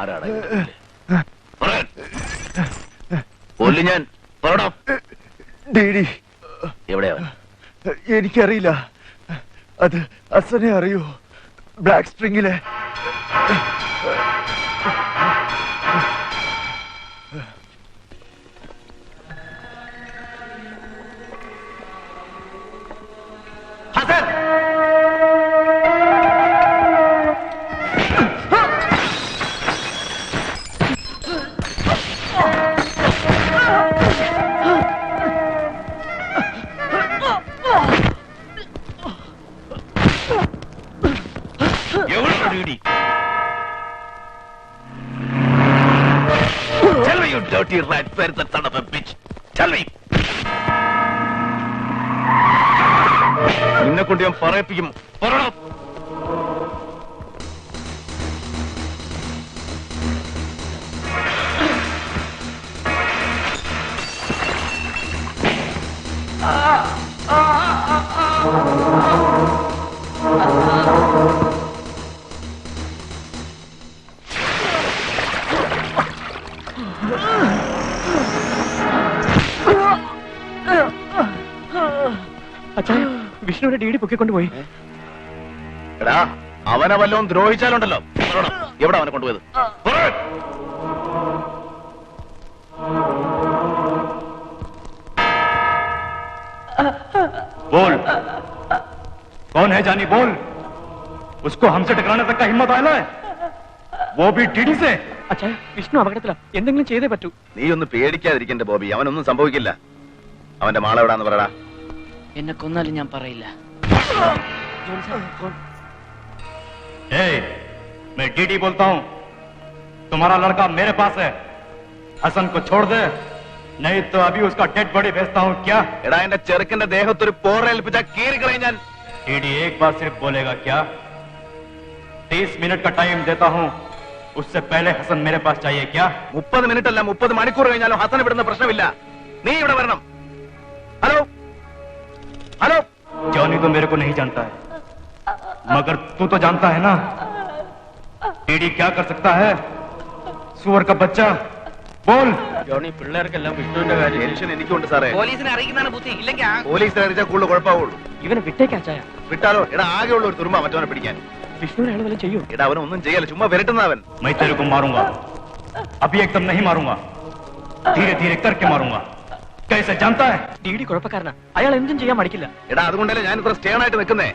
ആരാടാ കൊല്ലു ഞാൻ എവിടെയാ? എനിക്കറിയില്ല. അത് ഹസനെ അറിയൂ. ബ്ലാക്ക് സ്പ്രിംഗിലെ dirty rat, where's the son of a bitch? Tell me. നിന്നെ കൊണ്ട് ഞാൻ പറയിപ്പിക്കും. പറയണം. അച്ഛാ, വിഷ്ണുവിന്റെ ഡീഡി പൊക്കിക്കൊണ്ടുപോയി. എടാ, അവനെ വല്ലതും ദ്രോഹിച്ചാലുണ്ടല്ലോ. എവിടെ അവനെ കൊണ്ടുപോയത്? बोल, कौन है जानी? बोल. उसको हमसे टकराने तक का हिम्मत आया है, वो भी टीडी से. അച്ഛാ, വിഷ്ണു അപകടത്തില. എന്തെങ്കിലും ചെയ്തേ പറ്റൂ. നീ ഒന്ന് പേടിക്കാതിരിക്കണ്ട ബോബി. അവനൊന്നും സംഭവിക്കില്ല. അവന്റെ മാളെവിടാന്ന് പറയടാ. എന്നെ കൊന്നാലും ഞാൻ പറയില്ല. मैं डीडी बोलता हूँ. तुम्हारा लड़का मेरे पास है. हसन को छोड़ दे, नहीं तो अभी उसका डेड बॉडी भेजता हूँ. क्या? എടാ, എന്റെ ചെറുക്കന്റെ ദേഹത്തൊരു പോറേൽപ്പിച്ച കീറിക്കളയും ഞാൻ. डीडी एक बार सिर्फ बोलेगा क्या? 30 मिनट का टाइम देता हूँ. उससे पहले हसन मेरे पास चाहिए. क्या? 30 മിനിറ്റ് അല്ല, 30 മണിക്കൂർ കഴിഞ്ഞാലും ഹസൻ ഇവിടുന്ന പ്രശ്നമില്ല. നീ ഇവിടെ വരണം. Hello hello. जॉनी तो मेरे को नहीं जानता है, मगर तू तो जानता है ना. डीडी क्या कर सकता है? सुअर का बच्चा. बोल. ജോണി, പിള്ളേർക്കെല്ലാം വിഷ്ണുവിന്റെ കാര്യം ടെൻഷൻ എനിക്കുണ്ട് സാറേ. പോലീസിനെ അറിയിക്കുന്നതാണ് ബുദ്ധി. ഇല്ലെങ്കിൽ പോലീസിനെ അറിയിച്ചാൽ കൂടുതൽ കുഴപ്പമാവുള്ളൂ. ഇവനെ വിട്ടേക്കാ ചായ. വിട്ടാലോ? എടാ, ആകെയുള്ള ഒരു തുരുമ്പ മറ്റവനെ പിടിക്കാൻ. വിഷ്ണുവിനെ അയാൾ വല്ലതും ചെയ്യൂ. എടാ, അവനൊന്നും ചെയ്യല്ല, ചുമ്മാ വരട്ടുന്നവൻ. मैं तेरे को मारूंगा. अभी एकदम नहीं मारूंगा, धीरे धीरे करके मारूंगा. कैसे जानता है? ഡീഡി കുഴപ്പക്കാരനാ. അയാൾ എന്തും ചെയ്യാൻ മടിക്കില്ല. എടാ, അതുകൊണ്ടല്ലേ ഞാൻ ഇത്ര സ്റ്റേൺ ആയിട്ട് നിൽക്കുന്നേ.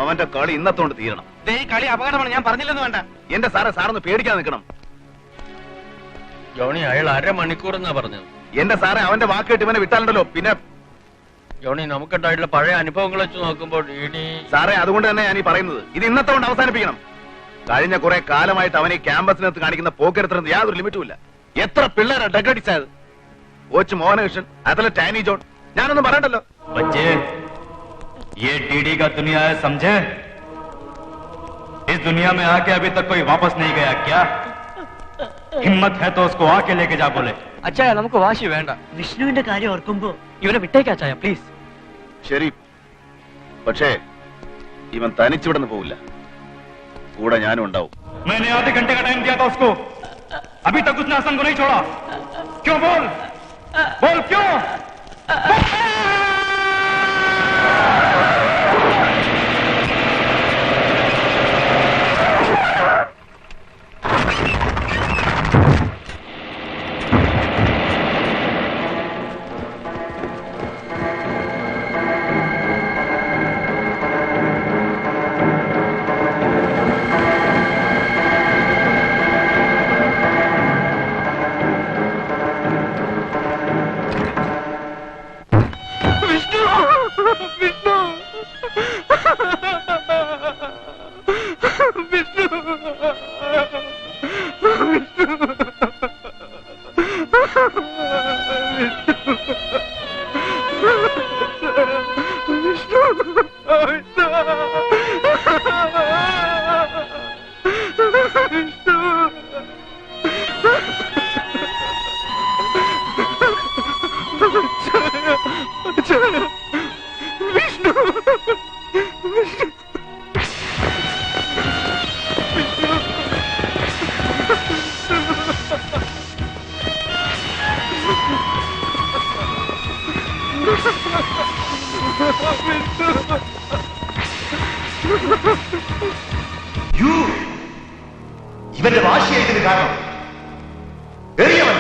അവന്റെ കളി ഇന്നത്തോണ്ട് തീരണം. ഈ കളി അപകടമാണ്. ഞാൻ പറഞ്ഞില്ലെന്ന് വേണ്ട. എന്റെ സാറൊന്ന് പേടിക്കാൻ നിൽക്കണം. ജോണി, അയാൾ 1/2 മണിക്കൂർ എന്നാ പറഞ്ഞത്. എന്റെ സാറേ, അവന്റെ വാക്കേട്ട് ഇവനെ വിട്ടാലുണ്ടല്ലോ പിന്നെ. ജോണി, നമുക്കുണ്ടായിട്ടുള്ള പഴയ അനുഭവങ്ങൾ വെച്ച് നോക്കുമ്പോൾ സാറേ, അതുകൊണ്ട് തന്നെ ഞാൻ ഈ പറയുന്നത്, ഇത് ഇന്നത്തോണ്ട് അവസാനിപ്പിക്കണം. കഴിഞ്ഞ കുറെ കാലമായിട്ട് അവൻ ഈ ക്യാമ്പസിനകത്ത് കാണിക്കുന്ന പോക്കെടുത്തിരുന്നത് യാതൊരു ലിമിറ്റും ഇല്ല. എത്ര പിള്ളേരാ ഡഗടിച്ചത്. കോച്ച് മോഹനകൃഷ്ണൻ, അത്ലറ്റ് ആനി ജോൺ, ഞാനൊന്നും പറയണ്ടല്ലോ. बच्चे, ये डीडी का दुनिया है, समझे? इस दुनिया में आके अभी तक कोई वापस नहीं गया. क्या हिम्मत है तो उसको आके लेके जा. बोले. അച്ഛാ, നമുക്ക് വാശി വേണ്ട. വിഷ്ണുവിന്റെ കാര്യം ഓർക്കുമ്പോ ഇവനെ വിട്ടേക്കാ ചായ, പ്ലീസ്. ശരി, പക്ഷേ ഇവൻ തനിച്ചിവിടുന്ന് പോവില്ല. കൂടെ ഞാനും ഉണ്ടാവും. मैंने आधे घंटे का टाइम दिया था उसको, अभी तक उसने हसन को नहीं छोड़ा. क्यों? बोल बोल, क्यों? ഇവന്റെ വാശിയായി ഇതിന് കാരണം എറിയവൻ.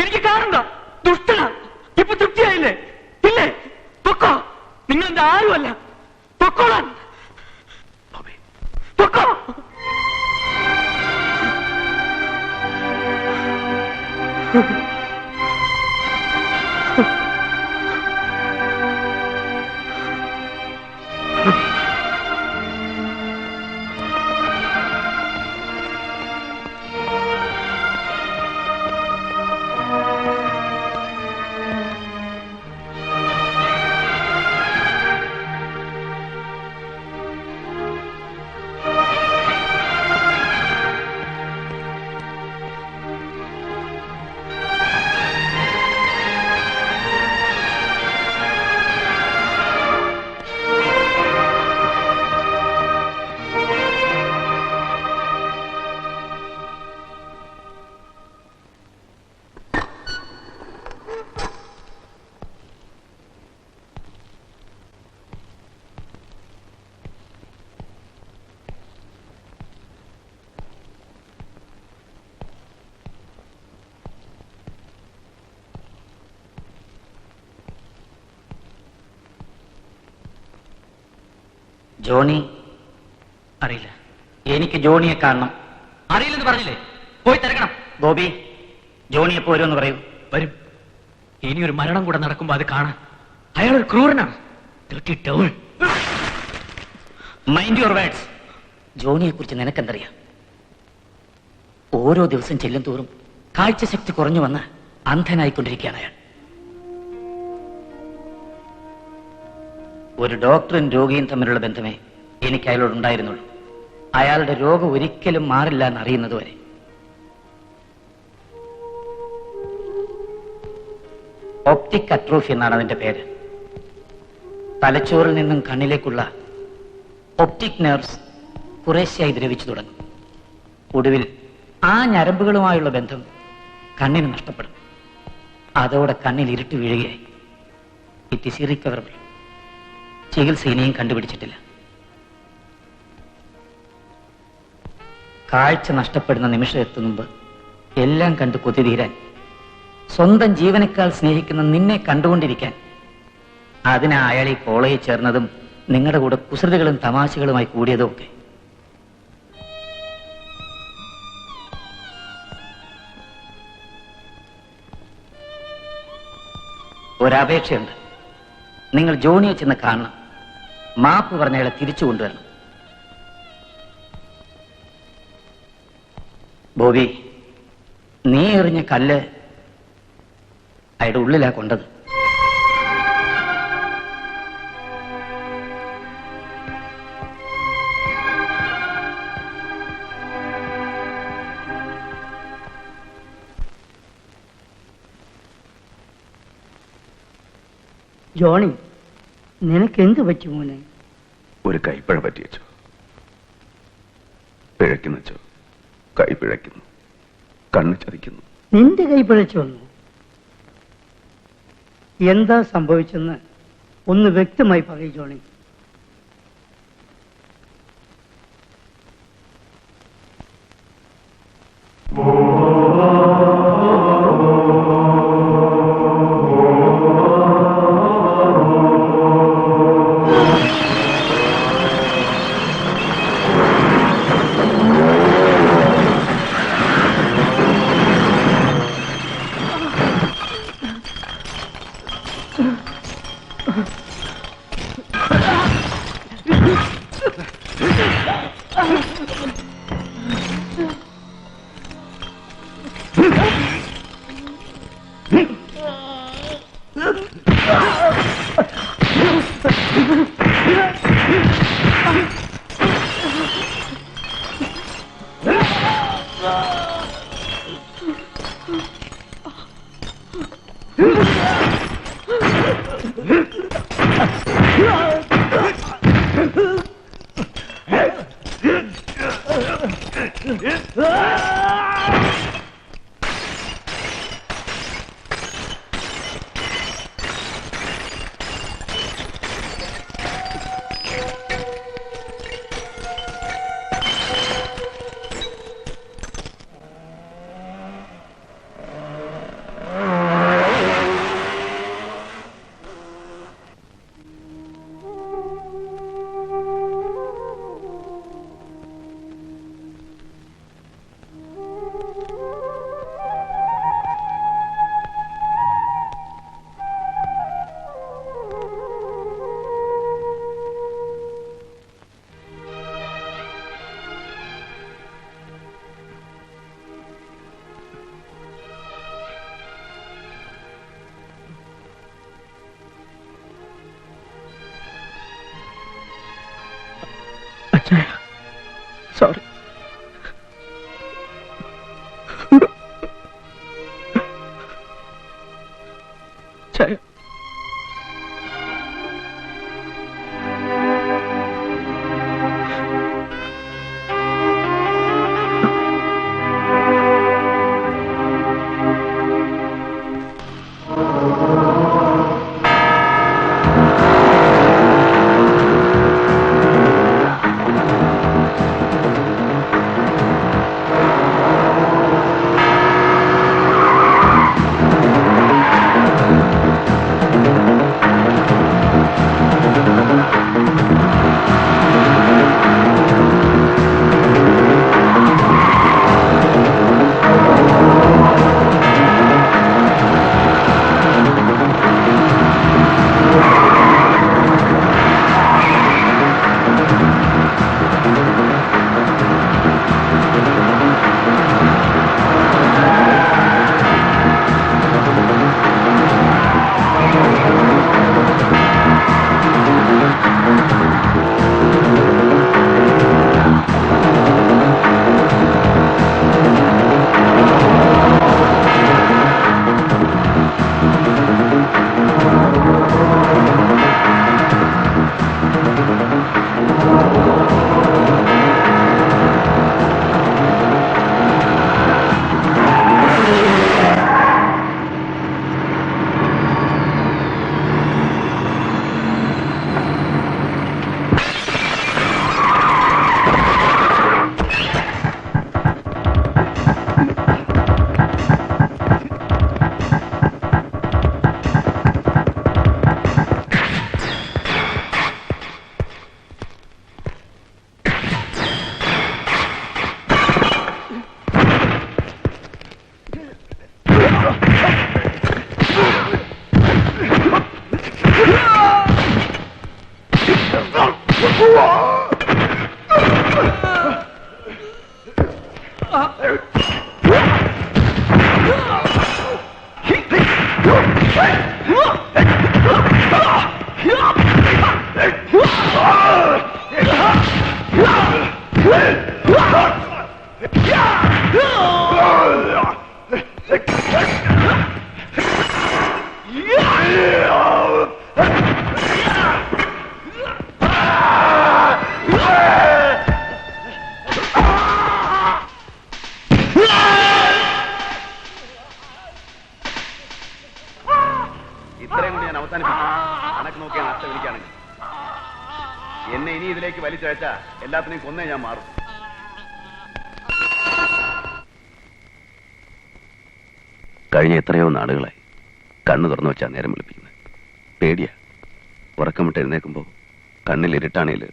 എനിക്ക് കാണണ്ട, ദുഷ്ടനാ. ഇപ്പൊ തൃപ്തിയായില്ലേ? ഇല്ലേ? പൊക്കോ. നിങ്ങൾ എന്റെ ആരുമല്ല. പൊക്കോളാൻ. പൊക്കോ. ജോണി അറിയില്ല. എനിക്ക് ജോണിയെ കാണണം. അറിയില്ലെന്ന് പറഞ്ഞില്ലേ? പോയി തിരക്കണം. ബോബി, ജോണി എപ്പോ വരുമെന്ന് പറയൂ. വരും. ഇനി ഒരു മരണം കൂടെ നടക്കുമ്പോ അത് കാണാൻ. അയാൾ ഒരു ക്രൂരനാണ്. Mind your words. ജോണിയെ കുറിച്ച് നിനക്കെന്തറിയാം? ഓരോ ദിവസം ചെല്ലും തോറും കാഴ്ചശക്തി കുറഞ്ഞു വന്ന് അന്ധനായിക്കൊണ്ടിരിക്കുകയാണ് അയാൾ. ഒരു ഡോക്ടറും രോഗിയും തമ്മിലുള്ള ബന്ധമേ എനിക്ക് അയാളോട് ഉണ്ടായിരുന്നുള്ളൂ. അയാളുടെ രോഗം ഒരിക്കലും മാറില്ല എന്നറിയുന്നതുവരെ. ഒപ്റ്റിക് അട്രോഫി എന്നാണ് അതിന്റെ പേര്. തലച്ചോറിൽ നിന്നും കണ്ണിലേക്കുള്ള ഒപ്റ്റിക് നെർവ്സ് കുറേശ്ശായി ദ്രവിച്ചു തുടങ്ങും. ഒടുവിൽ ആ ഞരമ്പുകളുമായുള്ള ബന്ധം കണ്ണിന് നഷ്ടപ്പെടും. അതോടെ കണ്ണിൽ ഇരുട്ട് വീഴുകയായി. It is irrecoverable. ചികിത്സ ഇനിയും കണ്ടുപിടിച്ചിട്ടില്ല. കാഴ്ച നഷ്ടപ്പെടുന്ന നിമിഷം എത്തും മുമ്പ് എല്ലാം കണ്ട് കൊതി തീരാൻ, സ്വന്തം ജീവനേക്കാൾ സ്നേഹിക്കുന്ന നിന്നെ കണ്ടുകൊണ്ടിരിക്കാൻ, അതിനാ അയാൾ ഈ കോളേജിൽ ചേർന്നതും നിങ്ങളുടെ കൂടെ കുസൃതികളും തമാശകളുമായി കൂടിയതും ഒക്കെ. ഒരപേക്ഷയുണ്ട്. നിങ്ങൾ ജോണിയെ ചെന്ന് കാണണം. മാപ്പ് പറഞ്ഞ അയാളെ തിരിച്ചു കൊണ്ടുവരണം. ബോബി, നീ എറിഞ്ഞ കല്ല് അയാളുടെ ഉള്ളിലാ കൊണ്ടത്. ജോണി, നിനക്ക് എന്ത് പറ്റി മോനെ? ഒരു കൈപ്പിഴ പറ്റിയച്ചോ. പിഴയ്ക്കുന്നച്ചോ. കൈ പിഴയ്ക്കുന്നു, കണ്ണ് ചതിക്കുന്നു. നിന്റെ കൈ പിഴച്ചു വന്നു. എന്താ സംഭവിച്ചെന്ന് ഒന്ന് വ്യക്തമായി പറയൂ ജോണി. സോറി. ചായ ഇത്രയും കൂടി ഞാൻ അവസാനിപ്പിക്കും. കണക്ക് നോക്കിയാണ് അച്ഛൻ വിളിക്കുകയാണെങ്കിൽ എന്നെ ഇനി ഇതിലേക്ക് വലിച്ചഴച്ച എല്ലാത്തിനെയും കൊന്നേ ഞാൻ മാറും. കഴിഞ്ഞ എത്രയോ നാളുകളായി കണ്ണു തുറന്നു വെച്ചാൽ നേരം വിളിപ്പിക്കുന്നത്. പേടിയാ. ഉറക്കം വിട്ട് എഴുന്നേക്കുമ്പോ കണ്ണിൽ ഇരുട്ടാണേല്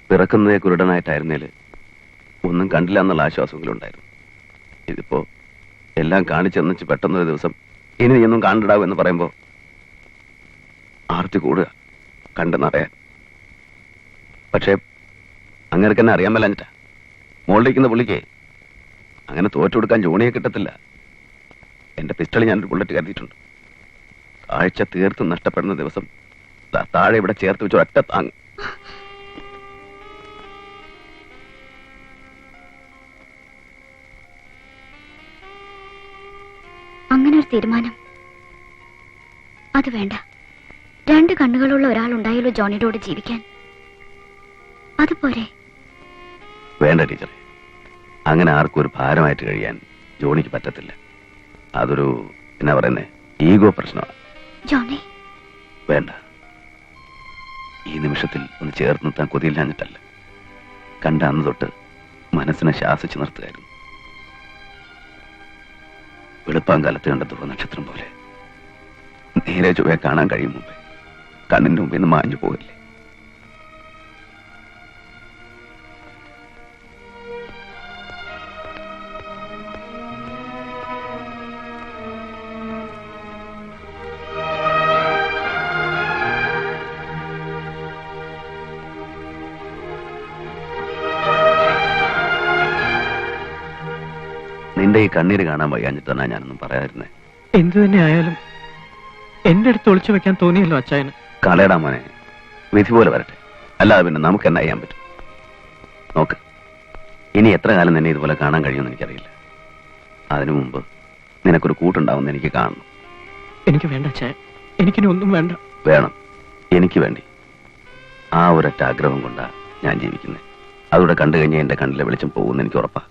പിറക്കുന്നതേ കുരുടനായിട്ടായിരുന്നേല് ഒന്നും കണ്ടില്ല എന്നുള്ള ആശ്വാസങ്ങളുണ്ടായിരുന്നു. ഇതിപ്പോ എല്ലാം കാണിച്ചെന്നിച്ച് പെട്ടെന്നൊരു ദിവസം ഇനി നീയൊന്നും കാണണ്ടാവും എന്ന് പറയുമ്പോ ആർത്തി കൂടുക. കണ്ടെന്നറിയാൻ. പക്ഷേ അങ്ങനെ തന്നെ അറിയാൻ മേലാഞ്ഞിട്ടാ. മോളിരിക്കുന്ന പുള്ളിക്ക് അങ്ങനെ തോറ്റു കൊടുക്കാൻ ജോണിയെ കിട്ടത്തില്ല. എന്റെ പിസ്റ്റളിൽ ഞാനൊരു ബുള്ളറ്റ് കരുതിയിട്ടുണ്ട്. കാഴ്ച തീർത്തും നഷ്ടപ്പെടുന്ന ദിവസം താഴെ ഇവിടെ ചേർത്ത് വെച്ച് ഒറ്റ താങ്. അങ്ങനെ ഒരു തീരുമാനം അത് വേണ്ട. 2 കണ്ണുകളുള്ള ഒരാളുണ്ടായല്ലോ ജോണിയുടെ കൂടെ ജീവിക്കാൻ. അതുപോരെ? വേണ്ട ടീച്ചറെ, അങ്ങനെ ആർക്കും ഒരു ഭാരമായിട്ട് കഴിയാൻ ജോണിക്ക് പറ്റത്തില്ല. അതൊരു എന്നാ പറയുന്നേ, ഈഗോ പ്രശ്നമാണ്. ജോണി വേണ്ട. ഈ നിമിഷത്തിൽ ഒന്ന് ചേർത്ത് നിർത്താൻ കൊതിയില്ലാഞ്ഞിട്ടല്ല. കണ്ട അന്ന് തൊട്ട് മനസ്സിനെ ശാസിച്ചു നിർത്തുകയായിരുന്നു. വെളുപ്പാങ്കാലത്ത് കണ്ട ധ്രുവനക്ഷത്രം പോലെ നേരെ ചൊവ്വയെ കാണാൻ കഴിയും മുമ്പേ കണ്ണിന്റെ മുമ്പിൽ നിന്ന് മാഞ്ഞു പോകില്ലേ? നിന്റെ ഈ കണ്ണീര് കാണാൻ വയ്യാഞ്ഞിട്ടാണ് ഞാനൊന്നും പറയാതിരുന്നേ. എന്തു തന്നെ ആയാലും എന്റെ അടുത്ത് ഒളിച്ചു വെക്കാൻ തോന്നിയല്ലോ അച്ചായന്. കളയടാ മോനെ, വിധി പോലെ വരട്ടെ. അല്ലാതെ പിന്നെ നമുക്ക് എന്നാ ചെയ്യാൻ പറ്റും? നോക്ക്, ഇനി എത്ര കാലം നിന്നെ ഇതുപോലെ കാണാൻ കഴിയുമെന്ന് എനിക്കറിയില്ല. അതിനു മുമ്പ് നിനക്കൊരു കൂട്ടുണ്ടാവുമെന്ന് എനിക്ക് കാണണം. എനിക്ക് വേണ്ട അച്ചായ, എനിക്കിനി ഒന്നും വേണ്ട. വേണം, എനിക്ക് വേണ്ടി. ആ ഒരൊറ്റ ആഗ്രഹം കൊണ്ടാ ഞാൻ ജീവിക്കുന്നത്. അതുകൂടെ കണ്ടു കഴിഞ്ഞാൽ എന്റെ കണ്ണിലെ വെളിച്ചം പോകുമെന്ന് എനിക്ക് ഉറപ്പാ.